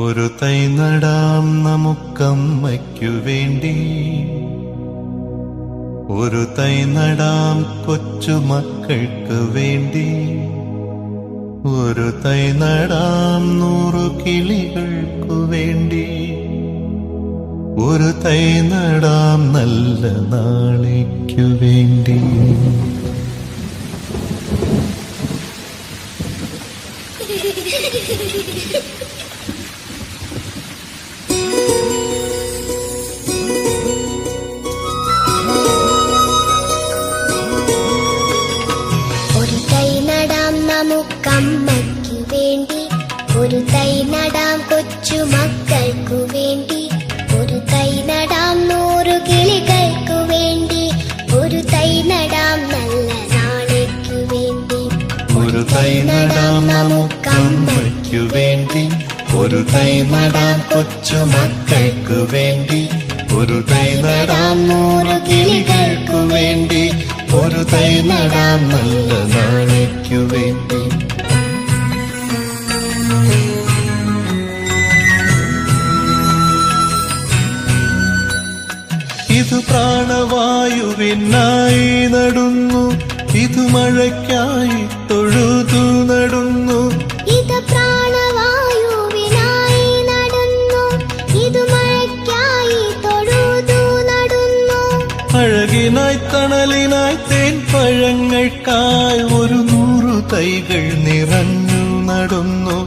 ഒരു തൈ നടാം നമുക്കമ്മയ്ക്കു വേണ്ടി, ഒരു തൈ നടാം കൊച്ചുമക്കൾക്ക് വേണ്ടി, ഒരു തൈ നടാം 100 കിളികൾക്കു വേണ്ടി, ഒരു തൈ നടാം നല്ല നാളേക്കു വേണ്ടി. ഒരു തൈ നടാം നമുക്കമ്മയ്ക്കു വേണ്ടി, ഒരു തൈ നടാം കൊച്ചുമക്കൾക്കു വേണ്ടി, ഒരു തൈ നടാം 100 കിളികൾക്കു വേണ്ടി, ഒരു തൈ നടാം നല്ല നാളേക്കു വേണ്ടി. ഒരു തൈ നടാം നമുക്കമ്മയ്ക്കു വേണ്ടി, ഒരു തൈ നടാം കൊച്ചുമക്കൾക്കു വേണ്ടി, ഒരു തൈ നടാം 100 കിളികൾക്കു വേണ്ടി, ഒരു തൈ നടാം നല്ല നാളേക്കു വേണ്ടി. ഇത് പ്രാണവായുവിനായി നടുന്നു, ഇത് മഴയ്ക്കായി തൊഴുതു നടുന്നു, ഇത് പ്രാണവായുവിനായി നടുന്നു, ഇത് മഴയ്ക്കായി തൊഴുതു നടുന്നു. അഴകിനായി തണലിനായി തേൻ പഴങ്ങൾക്കായി 100 തൈകൾ നിറഞ്ഞു നടുന്നു,